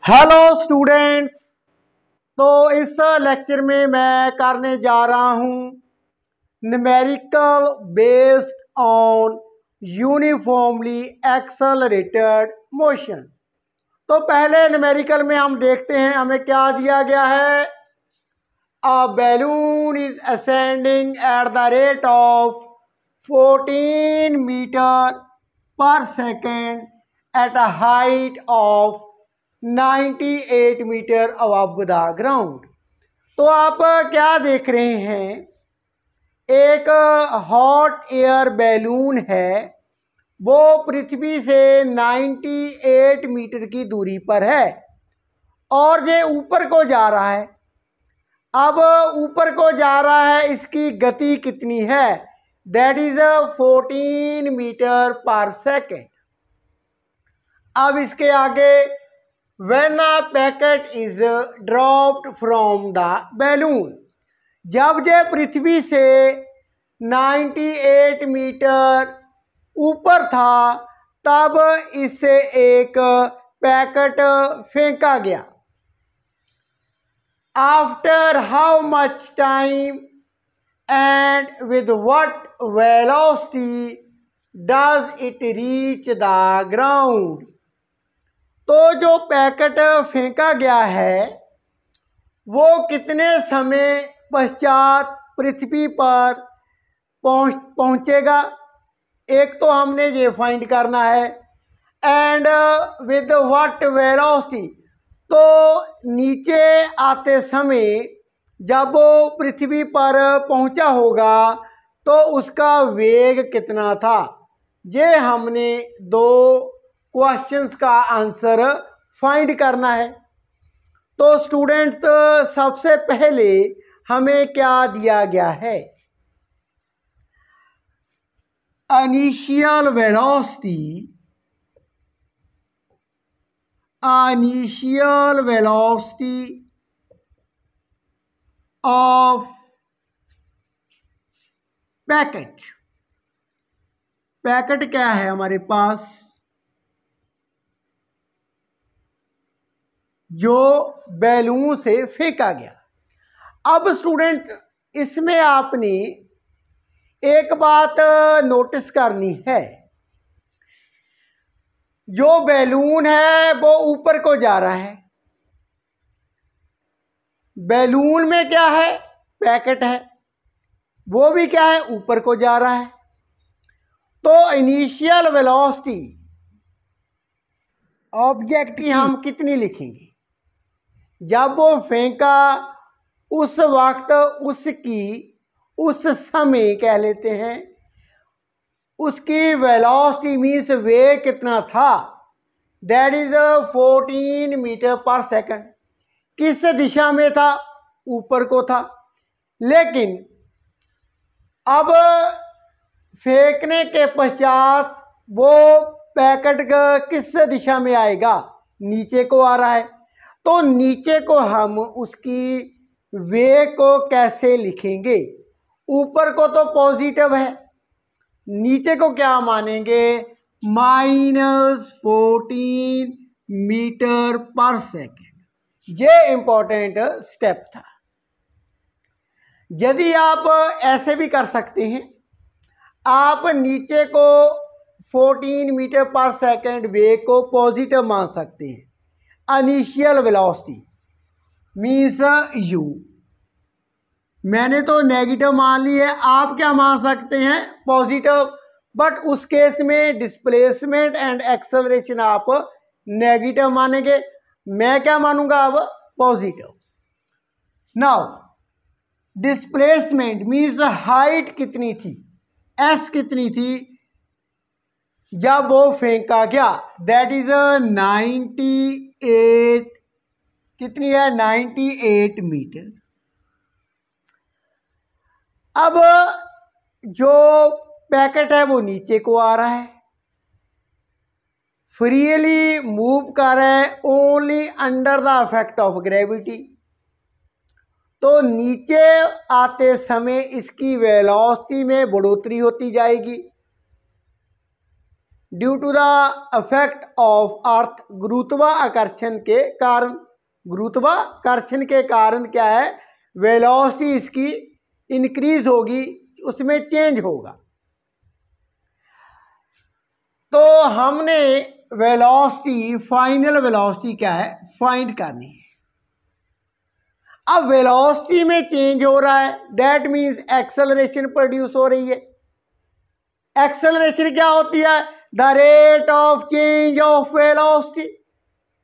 Hello students. तो इस lecture में मैं करने जा रहा हूँ numerical based on uniformly accelerated motion. तो पहले न्यूमेरिकल में हम देखते हैं हमें क्या दिया गया है। A balloon is ascending at the rate of 14 metre पर second at a height of 98 metre above the ground. तो आप क्या देख रहे हैं, एक हॉट एयर बैलून है, वो पृथ्वी से 98 मीटर की दूरी पर है और ये ऊपर को जा रहा है। अब ऊपर को जा रहा है, इसकी गति कितनी है? दैट इज 14 मीटर पर सेकेंड। अब इसके आगे when a packet is dropped from the balloon, जब ये पृथ्वी से 98 मीटर ऊपर था तब इससे एक पैकेट फेंका गया। After how much time and with what velocity does it reach the ground? तो जो पैकेट फेंका गया है वो कितने समय पश्चात पृथ्वी पर पहुंचेगा, एक तो हमने ये फाइंड करना है। एंड विद व्हाट वेलोसिटी, तो नीचे आते समय जब वो पृथ्वी पर पहुंचा होगा तो उसका वेग कितना था। ये हमने दो क्वेश्चंस का आंसर फाइंड करना है। तो स्टूडेंट्स, सबसे पहले हमें क्या दिया गया है? इनिशियल वेलोसिटी ऑफ पैकेट क्या है हमारे पास? जो बैलून से फेंका गया। अब स्टूडेंट, इसमें आपने एक बात नोटिस करनी है, जो बैलून है वो ऊपर को जा रहा है। बैलून में क्या है? पैकेट है, वो भी क्या है? ऊपर को जा रहा है। तो इनिशियल वेलोसिटी ऑब्जेक्ट की हम कितनी लिखेंगे? जब वो फेंका उस वक्त उसकी, उस समय कह लेते हैं, उसकी वेलोसिटी मीन्स वेग कितना था? That is 14 metre per second. किस दिशा में था? ऊपर को था। लेकिन अब फेंकने के पश्चात वो पैकेट किस दिशा में आएगा? नीचे को आ रहा है। तो नीचे को हम उसकी वेग को कैसे लिखेंगे? ऊपर को तो पॉजिटिव है, नीचे को क्या मानेंगे? -14 मीटर पर सेकेंड। ये इंपॉर्टेंट स्टेप था। यदि आप ऐसे भी कर सकते हैं, आप नीचे को 14 मीटर पर सेकेंड वेग को पॉजिटिव मान सकते हैं। इनिशियल वेलोसिटी मीन्स यू, मैंने तो नेगेटिव मान ली है, आप क्या मान सकते हैं? पॉजिटिव। बट उस केस में डिस्प्लेसमेंट एंड एक्सेलरेशन आप नेगेटिव मानेंगे, मैं क्या मानूंगा अब? Positive. Now displacement means height कितनी थी, एस कितनी थी जब वो फेंका गया? दैट इज 98, कितनी है? 98 मीटर। अब जो पैकेट है वो नीचे को आ रहा है, फ्रीली मूव कर रहा है, only under the effect of gravity. तो नीचे आते समय इसकी वेलोसिटी में बढ़ोतरी होती जाएगी। Due to the effect of earth, गुरुत्वाकर्षण के कारण। गुरुत्वाकर्षण के कारण क्या है, वेलोसिटी इसकी इंक्रीज होगी, उसमें चेंज होगा। तो हमने वेलोसिटी, फाइनल वेलोसिटी क्या है, फाइंड करनी है। अब वेलोसिटी में चेंज हो रहा है, दैट मीन्स एक्सेलरेशन प्रोड्यूस हो रही है। एक्सेलरेशन क्या होती है, the rate of change of velocity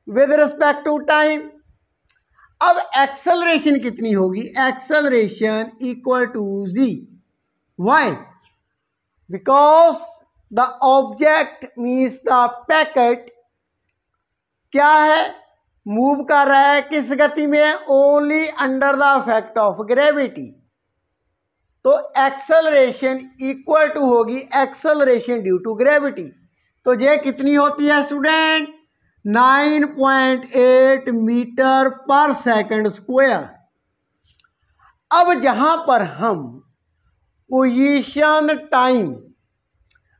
with respect to time. अब एक्सेलरेशन कितनी होगी, acceleration equal to G. Why, because the object means the packet क्या है, मूव कर रहा है, किस गति में, only under the effect of gravity. तो एक्सेलरेशन इक्वल टू होगी एक्सेलरेशन ड्यू टू ग्रेविटी। तो ये कितनी होती है student, 9.8 metre per second square. अब जहां पर हम पोजीशन टाइम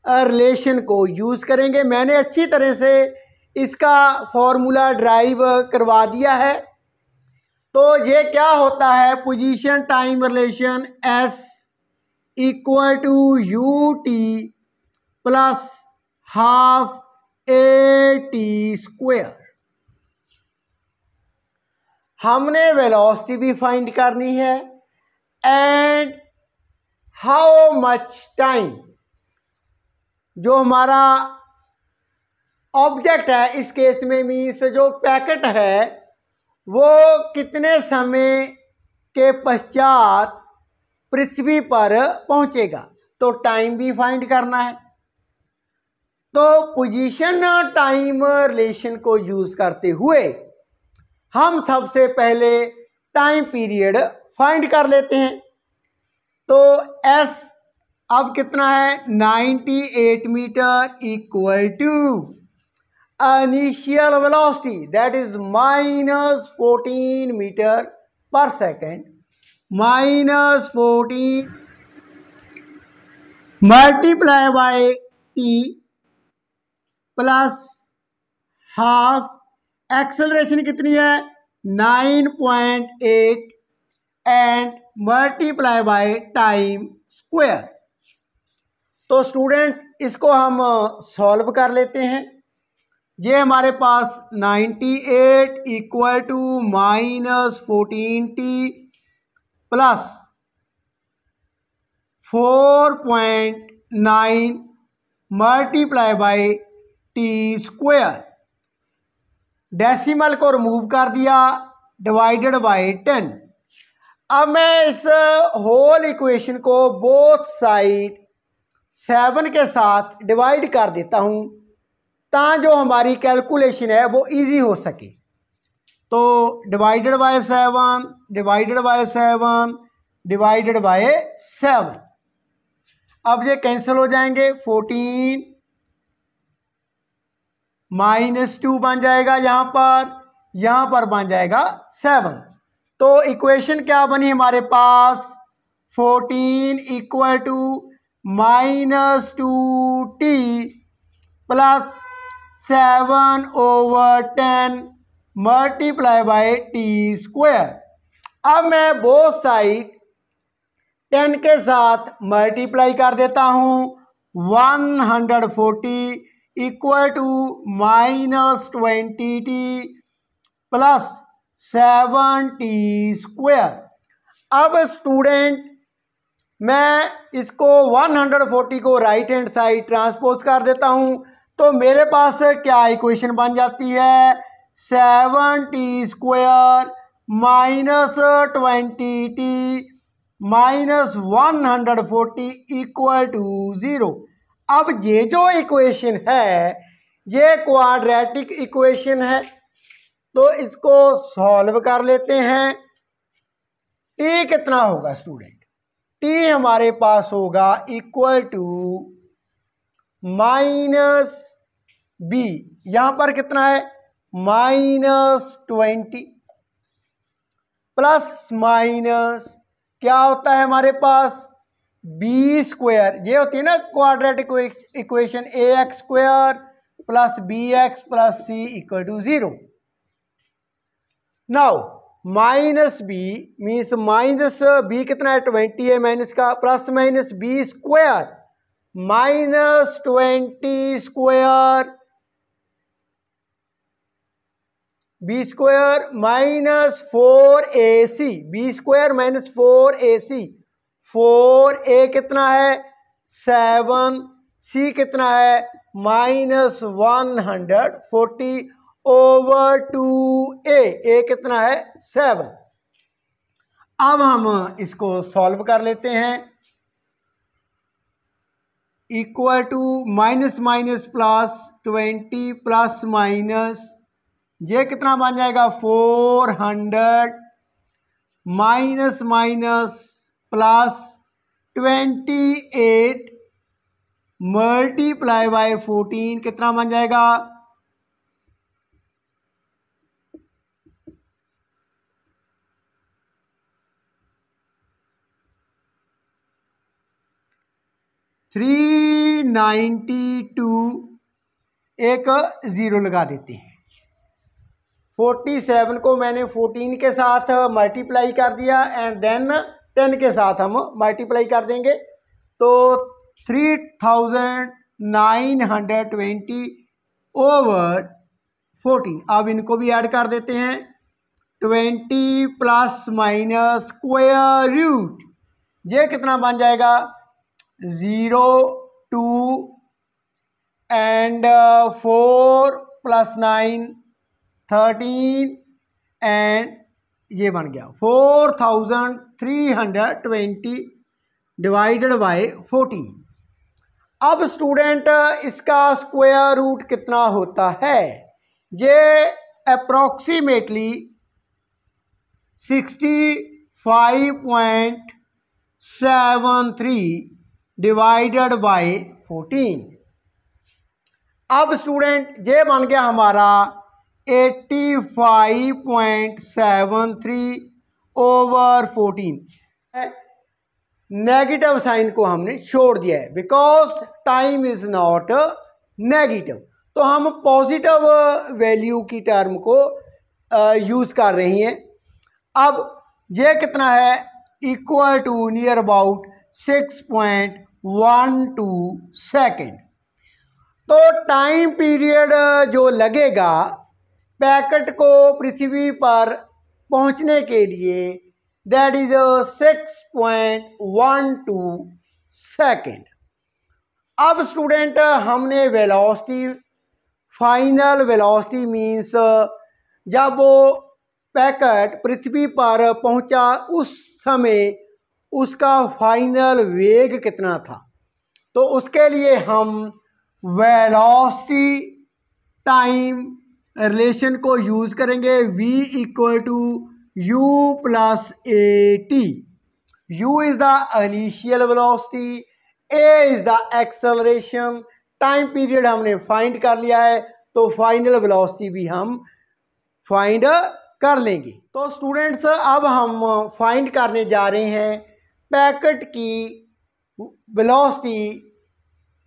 रिलेशन को यूज करेंगे, मैंने अच्छी तरह से इसका फॉर्मूला ड्राइव करवा दिया है। तो ये क्या होता है, position time relation S equal to U T plus half A T square. हमने वेलोसिटी भी फाइंड करनी है एंड हाउ मच टाइम, जो हमारा ऑब्जेक्ट है इस केस में मीन्स जो पैकेट है वो कितने समय के पश्चात पृथ्वी पर पहुंचेगा, तो टाइम भी फाइंड करना है। तो पोजीशन टाइम रिलेशन को यूज करते हुए हम सबसे पहले टाइम पीरियड फाइंड कर लेते हैं। तो एस अब कितना है, 98 metre equal to initial velocity that is -14 metre पर second, -14 multiply by T plus half, acceleration कितनी है 9.8 and multiply by time square. तो स्टूडेंट इसको हम सॉल्व कर लेते हैं। ये हमारे पास 98 equal to -14t plus 4.9 multiply by T square, decimal को रिमूव कर दिया, डिवाइडेड बाय 10। अब मैं इस होल इक्वेशन को बोथ साइड 7 के साथ डिवाइड कर देता हूं ताकि जो हमारी कैलकुलेशन है वो इजी हो सके। तो divided by 7 divided by 7 divided by 7, अब ये कैंसिल हो जाएंगे, 14 -2 बन जाएगा, यहाँ पर बन जाएगा 7। तो इक्वेशन क्या बनी हमारे पास, 14 equal to -2t plus 7/10 multiply by T square. अब मैं बोथ साइड 10 के साथ मल्टीप्लाई कर देता हूँ, 140 equal to -20t plus 7t square. अब स्टूडेंट मैं इसको 140 को राइट हैंड साइड ट्रांसपोज कर देता हूँ, तो मेरे पास क्या इक्वेशन बन जाती है, 7t square -20t -140 equal to 0। अब ये जो इक्वेशन है ये क्वाड्रेटिक इक्वेशन है, तो इसको सॉल्व कर लेते हैं। टी कितना होगा स्टूडेंट, टी हमारे पास होगा इक्वल टू -b, यहां पर कितना है -20 प्लस माइनस क्या होता है हमारे पास बी स्क्वायर, ये होती है ना quadratic equation, A X square plus B X plus C equal to 0। Now minus B means minus B कितना है 20 है माइनस का, plus minus B square minus 20 square B square minus 4ac, B square minus 4ac, 4a कितना है 7, c कितना है minus 140 over 2a, a कितना है 7। अब हम इसको सॉल्व कर लेते हैं। Equal to minus minus plus 20 plus minus, ये कितना बन जाएगा 400 minus minus plus 28 multiply by 14 कितना बन जाएगा 392, एक ज़ीरो लगा देते हैं। 47 को मैंने 14 के साथ मल्टीप्लाई कर दिया एंड देन 10 के साथ हम मल्टीप्लाई कर देंगे, तो 3920 ओवर 14। अब इनको भी ऐड कर देते हैं, 20 प्लस माइनस स्क्वायर रूट, ये कितना बन जाएगा 0 2 एंड 4 प्लस 9 13 एंड ये बन गया 4320 डिवाइडेड बाय 14। अब स्टूडेंट इसका स्क्वायर रूट कितना होता है, ये अप्रॉक्सीमेटली 65.73 डिवाइडेड बाय 14। अब स्टूडेंट ये बन गया हमारा 85.73 ओवर 14। नेगेटिव साइन को हमने छोड़ दिया है because time is not negative, तो हम पॉजिटिव वैल्यू की टर्म को यूज कर रही हैं। अब ये कितना है equal to near about 6.12 second. तो टाइम पीरियड जो लगेगा पैकेट को पृथ्वी पर पहुंचने के लिए दैट इज 6.12 सेकेंड। अब स्टूडेंट हमने वेलोसिटी, फाइनल वेलोसिटी मीन्स जब वो पैकेट पृथ्वी पर पहुंचा उस समय उसका फाइनल वेग कितना था, तो उसके लिए हम वेलोसिटी टाइम रिलेशन को यूज करेंगे। v equal to u plus A T. u is the initial velocity, a is the acceleration, time period हमने फाइंड कर लिया है तो फाइनल वेलोसिटी भी हम फाइंड कर लेंगे। तो स्टूडेंट्स अब हम फाइंड करने जा रहे हैं पैकेट की वेलोसिटी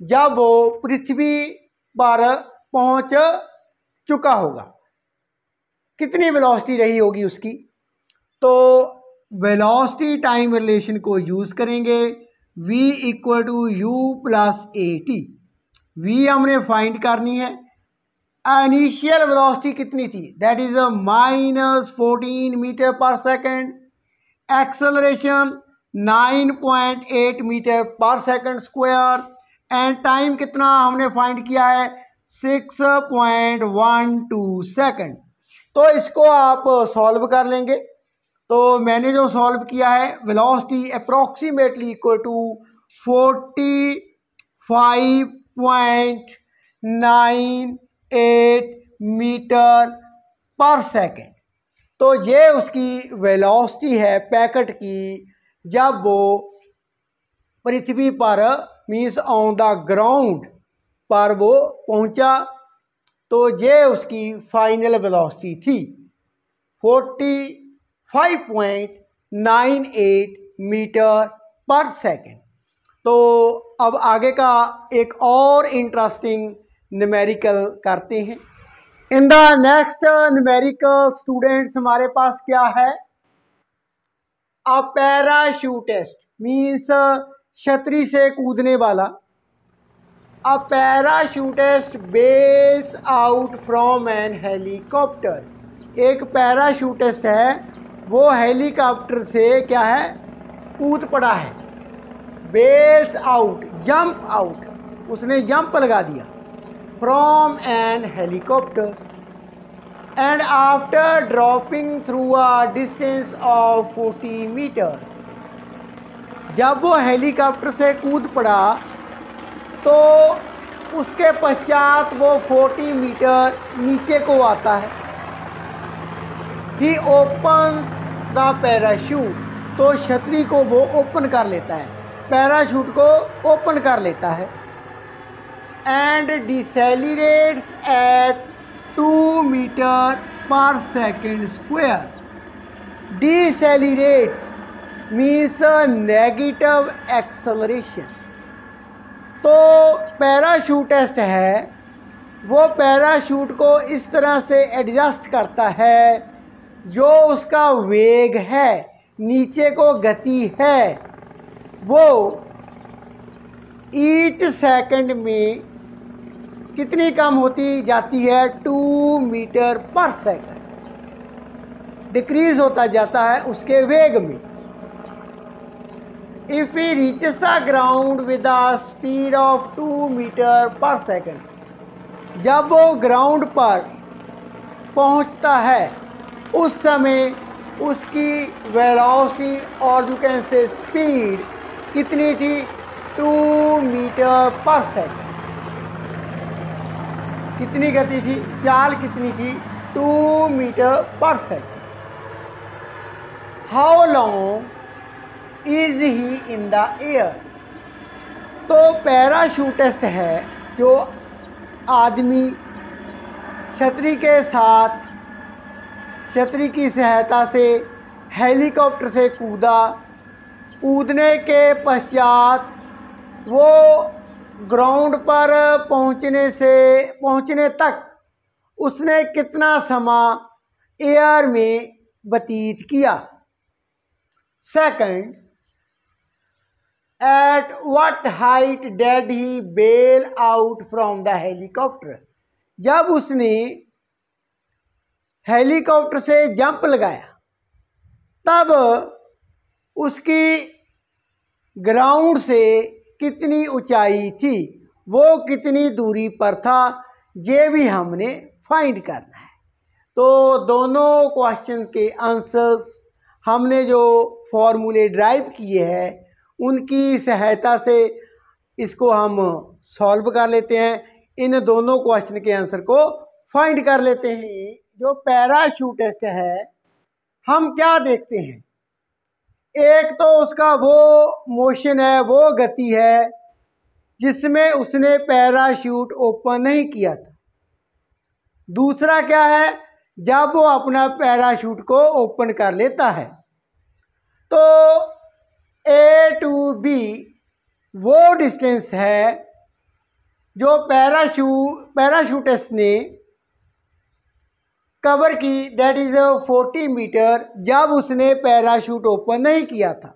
जब वो पृथ्वी पर पहुंच चुका होगा, कितनी वेलोसिटी रही होगी उसकी। तो वेलोसिटी टाइम रिलेशन को यूज करेंगे, v equal to U plus A T. V हमने फाइंड करनी है, इनिशियल वेलोसिटी कितनी थी दैट इज -14 मीटर पर सेकेंड, एक्सेलरेशन 9.8 मीटर पर सेकेंड स्क्वायर, एंड टाइम कितना हमने फाइंड किया है 6.12 सेकेंड। तो इसको आप सॉल्व कर लेंगे। तो मैंने जो सॉल्व किया है velocity approximately equal to 45.98 meter पर सेकेंड। तो ये उसकी वेलोसिटी है पैकेट की जब वो पृथ्वी पर मीन्स ऑन द ग्राउंड पर वो पहुंचा, तो ये उसकी फाइनल वेलोसिटी थी 45.98 मीटर पर सेकेंड। तो अब आगे का एक और इंटरेस्टिंग न्यूमेरिकल करते हैं। In the next numerical students हमारे पास क्या है, अ पैराशूटिस्ट मीन्स छतरी से कूदने वाला। A parachutist bails out from an helicopter, एक पैराशूटिस्ट है वो हेलीकॉप्टर से क्या है, कूद पड़ा है। बेल्स आउट, जंप आउट, उसने जंप लगा दिया from an helicopter and after dropping through a distance of 40 metre. जब वो हेलीकॉप्टर से कूद पड़ा तो उसके पश्चात वो 40 मीटर नीचे को आता है। ही ओपन्स द पैराशूट, तो छतरी को वो ओपन कर लेता है, पैराशूट को ओपन कर लेता है। एंड डिसेलिरेट्स एट 2 मीटर पर second square. Decelerates means negative acceleration. तो पैराशूटिस्ट है वो पैराशूट को इस तरह से एडजस्ट करता है, जो उसका वेग है, नीचे को गति है, वो ईच सेकंड में कितनी कम होती जाती है, 2 मीटर पर सेकंड डिक्रीज होता जाता है उसके वेग में। If he reaches the ground with the speed of 2 metre per second, जब वो ग्राउंड पर पहुंचता है उस समय उसकी वेलोसिटी और यू कैन से स्पीड कितनी थी, 2 मीटर पर सेकंड। कितनी गति थी, चाल कितनी थी, 2 metre per second. How long is he in the air, तो पैराशूटिस्ट है जो आदमी छतरी के साथ, छतरी की सहायता से हेलीकॉप्टर से कूदा, कूदने के पश्चात वो ग्राउंड पर पहुंचने तक उसने कितना समय एयर में व्यतीत किया। Second, at what height did he bail out from the helicopter, जब उसने हेलीकॉप्टर से जंप लगाया तब उसकी ग्राउंड से कितनी ऊंचाई थी, वो कितनी दूरी पर था, ये भी हमने फाइंड करना है। तो दोनों क्वेश्चन के आंसर्स हमने जो फॉर्मूले ड्राइव किए हैं उनकी सहायता से इसको हम सॉल्व कर लेते हैं, इन दोनों क्वेश्चन के आंसर को फाइंड कर लेते हैं। जो पैराशूटिस्ट है हम क्या देखते हैं, एक तो उसका वो मोशन है, वो गति है जिसमें उसने पैराशूट ओपन नहीं किया था। दूसरा क्या है, जब वो अपना पैराशूट को ओपन कर लेता है। तो ए टू बी वो डिस्टेंस है जो पैराशूटिस्ट ने कवर की, दैट इज 40 मीटर, जब उसने पैराशूट ओपन नहीं किया था।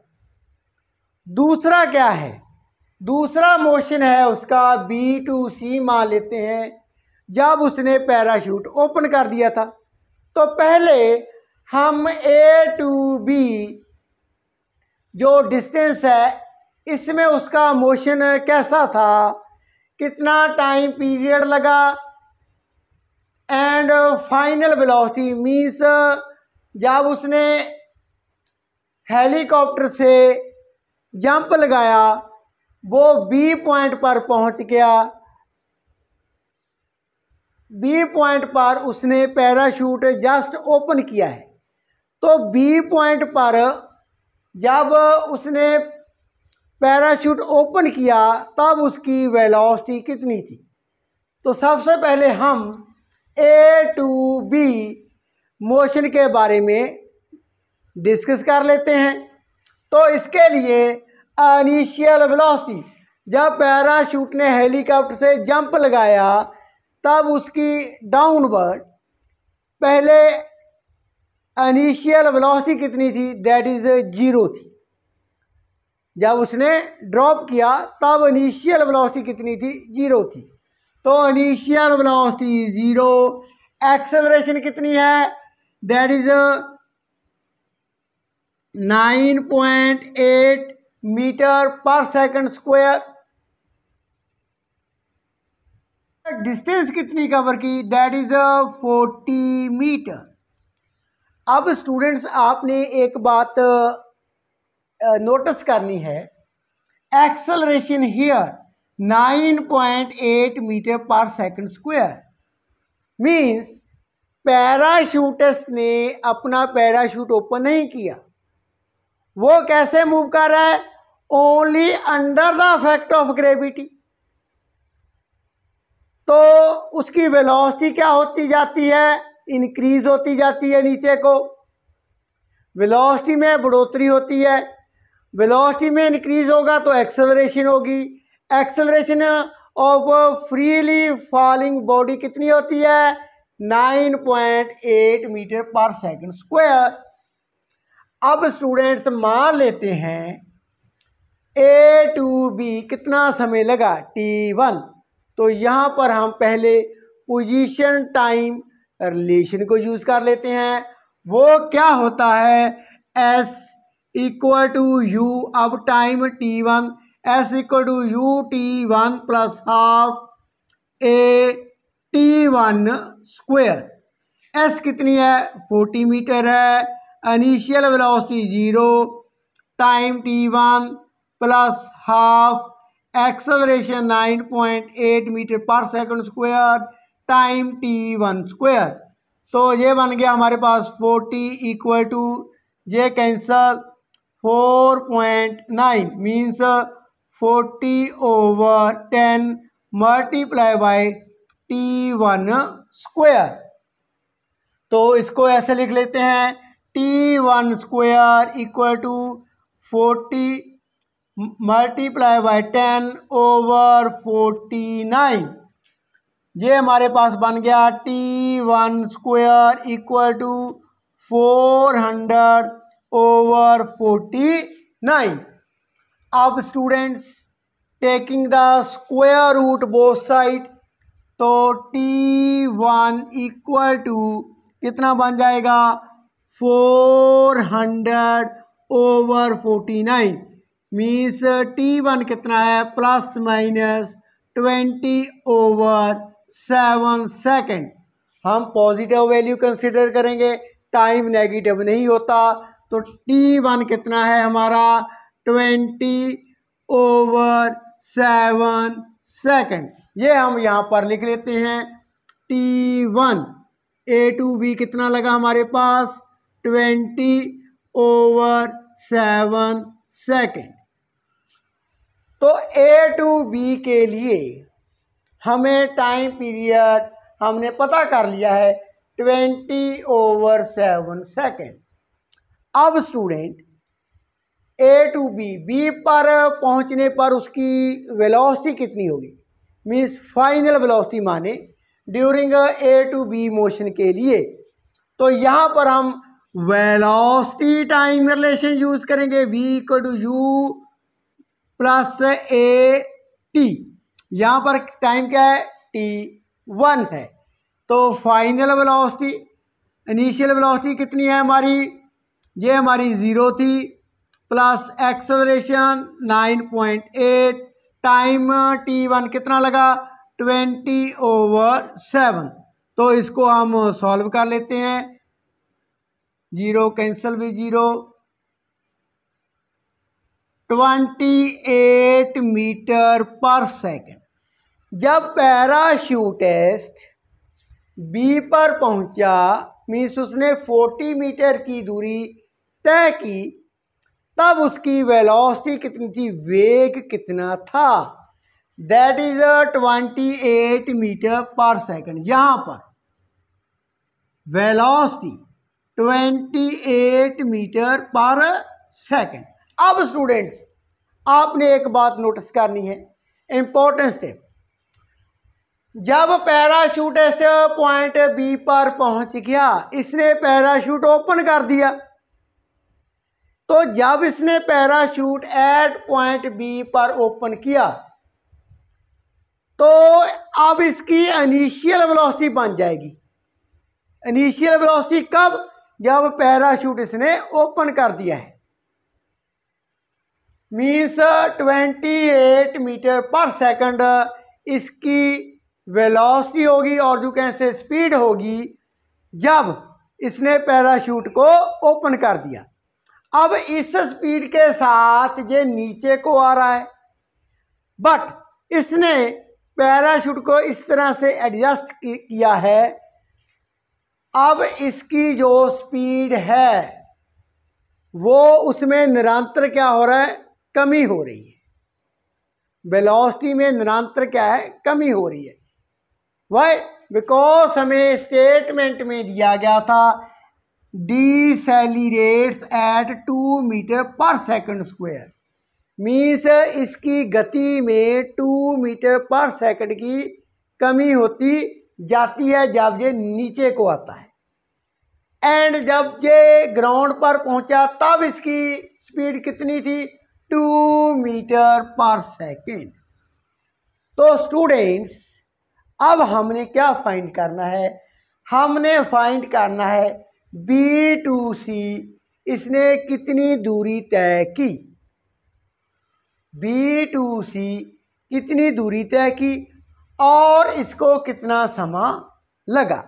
दूसरा क्या है, दूसरा मोशन है उसका बी टू सी मान लेते हैं, जब उसने पैराशूट ओपन कर दिया था। तो पहले हम ए टू बी जो डिस्टेंस है इसमें उसका मोशन कैसा था, कितना टाइम पीरियड लगा, एंड फाइनल वेलोसिटी मीन्स जब उसने हेलीकॉप्टर से जंप लगाया वो बी पॉइंट पर पहुंच गया, बी पॉइंट पर उसने पैराशूट जस्ट ओपन किया है। तो बी पॉइंट पर जब उसने पैराशूट ओपन किया तब उसकी वेलोसिटी कितनी थी। तो सबसे पहले हम ए टू बी मोशन के बारे में डिस्कस कर लेते हैं। तो इसके लिए इनिशियल वेलोसिटी, जब पैराशूट ने हेलीकॉप्टर से जंप लगाया तब उसकी डाउनवर्ड पहले इनिशियल वेलोसिटी कितनी थी, दैट इज 0 थी। जब उसने ड्रॉप किया तब इनिशियल वेलोसिटी कितनी थी, 0 थी। तो इनिशियल वेलोसिटी 0, एक्सेलरेशन कितनी है, that is 9.8 metre per second square. Distance कितनी कवर की, दैट इज 40 मीटर। अब स्टूडेंट्स आपने एक बात नोटिस करनी है, acceleration here 9.8 metre per second square means parachutist ने अपना पैराशूट ओपन नहीं किया, वो कैसे मूव कर रहा है, only under the effect of gravity. तो उसकी वेलोसिटी क्या होती जाती है, इंक्रीज होती जाती है, नीचे को वेलोसिटी में बढ़ोतरी होती है, वेलोसिटी में इंक्रीज होगा तो एक्सेलरेशन होगी। Acceleration of freely falling body कितनी होती है, 9.8 मीटर पर सेकंड स्क्वायर। अब स्टूडेंट्स मान लेते हैं A to B कितना समय लगा, T1। तो यहाँ पर हम पहले पोजीशन टाइम रिलेशन को यूज कर लेते हैं। वो क्या होता है, S इक्वल टू U, अब time T1, S equal to U T1 plus half A T1 square. S कितनी है, 40 मीटर है, initial velocity 0, time T1 plus half, acceleration 9.8 metre per second square, time T1 square. तो ये बन गया हमारे पास 40 इक्वल टू, ये cancel 4.9 means 40/10 multiply by T1 square. तो इसको ऐसे लिख लेते हैं, T1 square equal to 40 multiply by 10/49। ये हमारे पास बन गया T1 स्क्वायर इक्वल टू 400/49। अब students taking the square root both side, तो T1 इक्वल टू कितना बन जाएगा, 400/49 मीन्स T1 कितना है, प्लस माइनस 20/7 सेकेंड। हम पॉजिटिव वैल्यू कंसिडर करेंगे, टाइम नेगेटिव नहीं होता। तो T1 कितना है हमारा, 20/7 सेकेंड। ये हम यहाँ पर लिख लेते हैं T1। A to B कितना लगा हमारे पास, 20/7 सेकेंड। तो A to B के लिए हमें टाइम पीरियड हमने पता कर लिया है 20/7 सेकेंड। अब student A to B, B पर पहुंचने पर उसकी वेलोसिटी कितनी होगी, मीन्स फाइनल वेलोसिटी माने during A to B motion के लिए। तो यहाँ पर हम वेलोसिटी टाइम रिलेशन यूज करेंगे, V equal to U plus AT। यहाँ पर टाइम क्या है, T1 है। तो फाइनल वेलोसिटी, इनिशियल वेलोसिटी कितनी है हमारी, ये हमारी 0 थी, प्लस एक्सेलरेशन 9.8, टाइम T1 कितना लगा, 20/7। तो इसको हम सॉल्व कर लेते हैं, 0 कैंसिल भी 0, 28 मीटर पर सेकेंड। जब पैराशूटिस्ट B पर पहुंचा मीन्स उसने 40 मीटर की दूरी तय की, तब उसकी वेलोसिटी कितनी थी, वेग कितना था, दैट इज 28 मीटर पर सेकेंड। यहां पर वेलोसिटी 28 मीटर पर सेकेंड। अब स्टूडेंट्स आपने एक बात नोटिस करनी है, इंपॉर्टेंस स्टेप। जब पैराशूट इस पॉइंट बी पर पहुंच गया, इसने पैराशूट ओपन कर दिया, तो जब इसने पैराशूट एट पॉइंट बी पर ओपन किया तो अब इसकी इनिशियल वेलोसिटी बन जाएगी। इनिशियल वेलोसिटी कब? जब पैराशूट इसने ओपन कर दिया है, मीन्स 28 मीटर पर सेकंड इसकी वेलोसिटी होगी और जो कैसे स्पीड होगी जब इसने पैराशूट को ओपन कर दिया। अब इस स्पीड के साथ ये नीचे को आ रहा है, बट इसने पैराशूट को इस तरह से एडजस्ट किया है, अब इसकी जो स्पीड है वो उसमें निरंतर क्या हो रहा है? कमी हो रही है। वेलोसिटी में निरंतर क्या है? कमी हो रही है। वाई? बिकॉज हमें स्टेटमेंट में दिया गया था डिसेलिरेट्स at 2 metre per second square, means इसकी गति में 2 मीटर पर सेकंड की कमी होती जाती है जब ये नीचे को आता है, एंड जब ये ग्राउंड पर पहुंचा तब इसकी स्पीड कितनी थी? 2 मीटर पर सेकंड। तो स्टूडेंट्स, अब हमने क्या फाइंड करना है? हमने फाइंड करना है बी टू सी इसने कितनी दूरी तय की, बी टू सी कितनी दूरी तय की और इसको कितना समय लगा।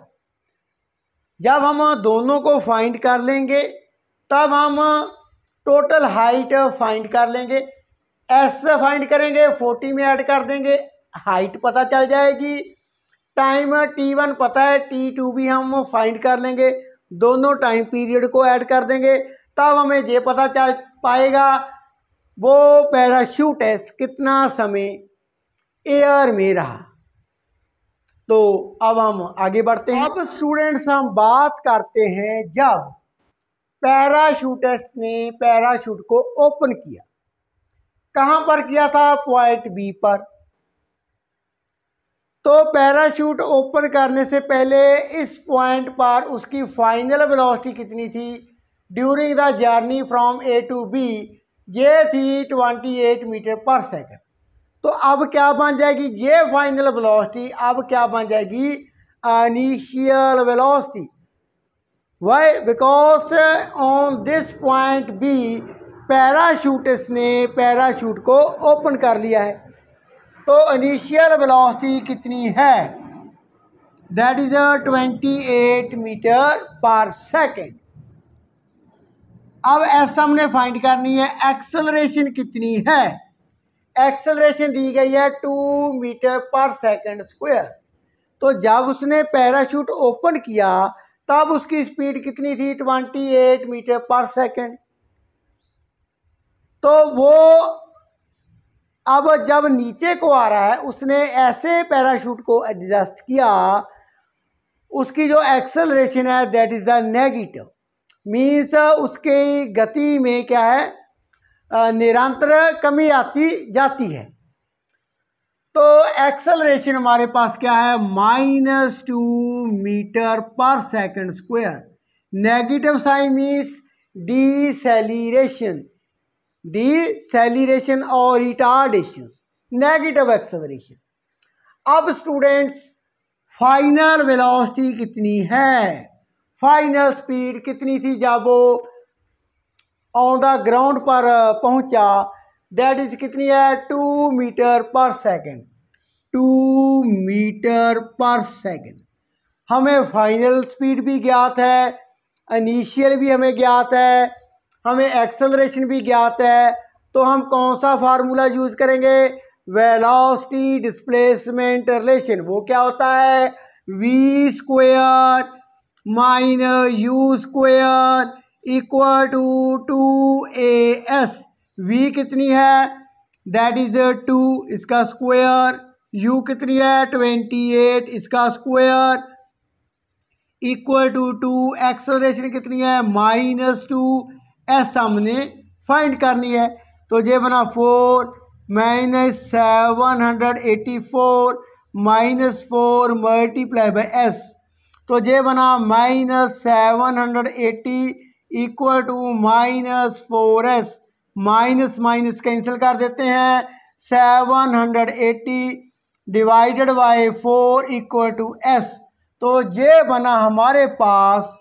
जब हम दोनों को फाइंड कर लेंगे तब हम टोटल हाइट फाइंड कर लेंगे। एस फाइंड करेंगे, 40 में ऐड कर देंगे, हाइट पता चल जाएगी। टाइम T1 पता है, T2 भी हम फाइंड कर लेंगे, दोनों टाइम पीरियड को ऐड कर देंगे, तब हमें ये पता चल पाएगा वो पैराशूट टेस्ट कितना समय एयर में रहा। तो अब हम आगे बढ़ते हैं। अब स्टूडेंट्स हम बात करते हैं जब पैराशूटिस्ट ने पैराशूट को ओपन किया, कहां पर किया था? पॉइंट बी पर। तो पैराशूट ओपन करने से पहले इस पॉइंट पर उसकी फाइनल वेलोसिटी कितनी थी during the journey from A to B? ये थी 28 मीटर पर सेकंड। तो अब क्या बन जाएगी ये फाइनल वेलोसिटी? अब क्या बन जाएगी? Initial velocity. Why? Because on this point B parachutist ने पैराशूट को ओपन कर लिया है, तो इनिशियल वेलोसिटी कितनी है? दैट इज 28 मीटर पर सेकेंड। अब ऐसा हमने फाइंड करनी है एक्सेलरेशन कितनी है। एक्सेलरेशन दी गई है 2 मीटर पर सेकेंड स्क्वायर। तो जब उसने पैराशूट ओपन किया तब उसकी स्पीड कितनी थी? 28 मीटर पर सेकेंड। तो वो अब जब नीचे को आ रहा है उसने ऐसे पैराशूट को एडजस्ट किया, उसकी जो एक्सेलरेशन है that is the negative, means उसकी गति में क्या है? निरंतर कमी आती जाती है। तो एक्सेलरेशन हमारे पास क्या है? -2 metre per second square. Negative sign means deceleration, deceleration और रिटार्डेशन, नेगेटिव एक्सेलरेशन। अब स्टूडेंट्स फाइनल वेलोसिटी कितनी है? फाइनल स्पीड कितनी थी जब वो ऑन द ग्राउंड पर पहुंचा? दैट इज कितनी है? 2 मीटर पर सेकेंड। 2 मीटर पर सेकेंड। हमें फाइनल स्पीड भी ज्ञात है, इनिशियल भी हमें ज्ञात है, हमें एक्सेलरेशन भी ज्ञात है। तो हम कौन सा फार्मूला यूज करेंगे? Velocity displacement relation. वो क्या होता है? v square minus u square equal to 2as। v कितनी है? दैट इज 2, इसका स्क्वायर। u कितनी है? 28, इसका स्क्वायर इक्वल टू 2। एक्सेलरेशन कितनी है? -2। एस हमने फाइंड करनी है। तो ये बना 4 minus 784 minus 4 multiply by S, तो ये बना minus 780 equal to minus 4s, minus minus cancel कर देते हैं, 780 divided by 4 equal to s, तो ये बना हमारे पास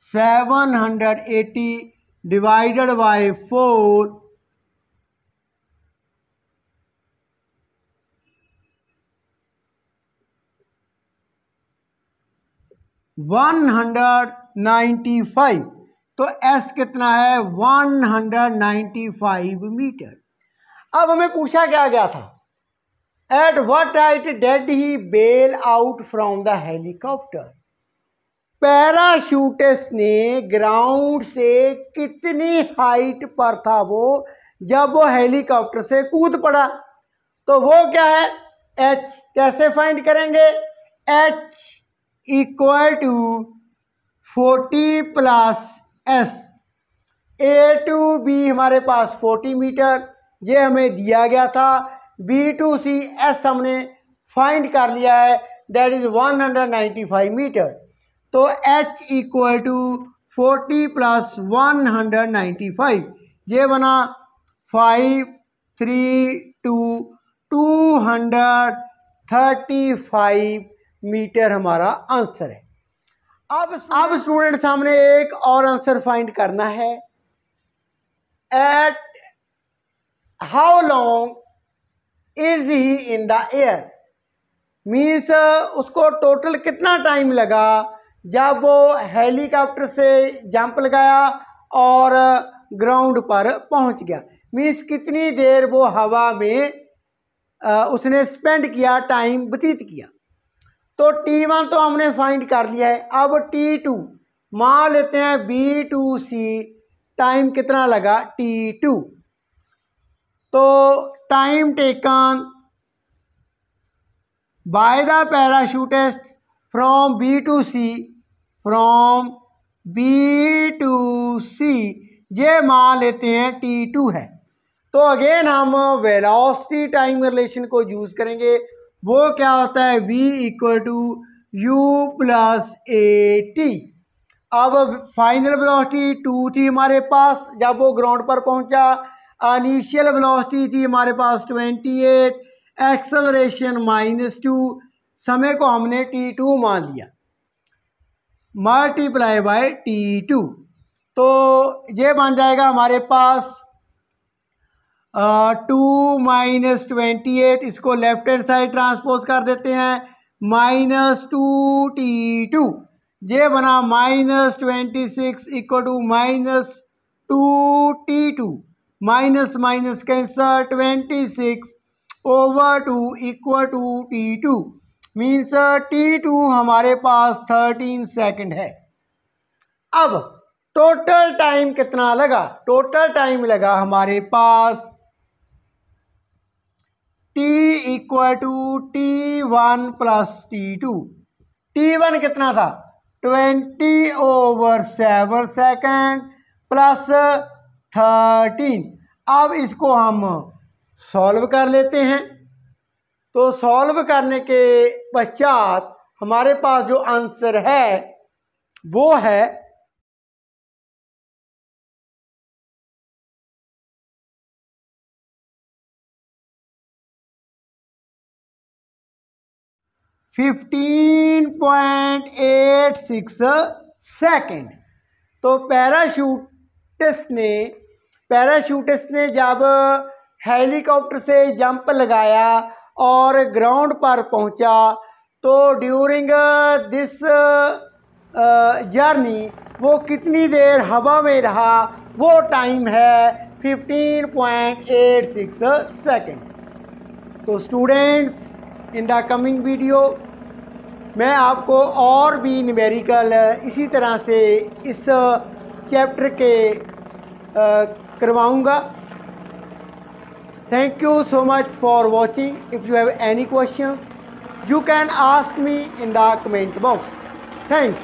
780 डिवाइडेड बाई 4 195, तो s कितना है 195 मीटर। अब हमें पूछा क्या गया था, at what height did he bail out from the helicopter, parachutist ने ग्राउंड से कितनी हाइट पर था वो जब वो हेलीकॉप्टर से कूद पड़ा, तो वो क्या है h, कैसे फाइंड करेंगे, h equal to 40 plus s, a to b हमारे पास 40 मीटर ये हमें दिया गया था, b टू c s हमने फाइंड कर लिया है, दैट इज 195 मीटर, तो h इक्वल टू 40 प्लस 195, ये बना 5 3 2 235 मीटर हमारा आंसर है। अब स्टूडेंट सामने एक और आंसर फाइंड करना है, at how long is he in the air, means उसको टोटल कितना टाइम लगा जब वो हेलीकॉप्टर से जंप लगाया और ग्राउंड पर पहुंच गया, मीन्स कितनी देर वो हवा में उसने स्पेंड किया, टाइम व्यतीत किया। तो T1 तो हमने फाइंड कर लिया है, अब T2 मान लेते हैं B2C टाइम कितना लगा T2, तो time taken by the parachutist from B2C ये मान लेते हैं T2 है, तो अगेन हम वेलोसिटी टाइम रिलेशन को यूज करेंगे, वो क्या होता है v equal to U plus A T. अब फाइनल वेलोसिटी 2 थी हमारे पास जब वो ग्राउंड पर पहुंचा, इनिशियल वेलोसिटी थी हमारे पास 28, एक्सेलरेशन -2, समय को हमने t2 मान लिया, मल्टीप्लाई बाय t2, तो ये बन जाएगा हमारे पास 2 माइनस 28, इसको लेफ्ट हैंड साइड ट्रांसपोज कर देते हैं, -2t2, ये बना -26 equal to -2t2, minus minus cancel, 26 over 2 equal to t2, means t2 हमारे पास 13 सेकंड है। अब टोटल टाइम कितना लगा, टोटल टाइम लगा हमारे पास t equal to T1 plus T2, T1 कितना था 20/7 सेकेंड प्लस 13। अब इसको हम सॉल्व कर लेते हैं, तो सॉल्व करने के पश्चात हमारे पास जो आंसर है वो है 15.86 सेकेंड। तो पैराशूटिस्ट ने जब हेलीकॉप्टर से जंप लगाया और ग्राउंड पर पहुंचा, तो ड्यूरिंग दिस जर्नी वो कितनी देर हवा में रहा, वो टाइम है 15.86 सेकेंड। तो students, in the coming video मैं आपको और भी न्यूमेरिकल इसी तरह से इस चैप्टर के करवाऊँगा। Thank you so much for watching. If you have any questions, you can ask me in the comment box. Thanks.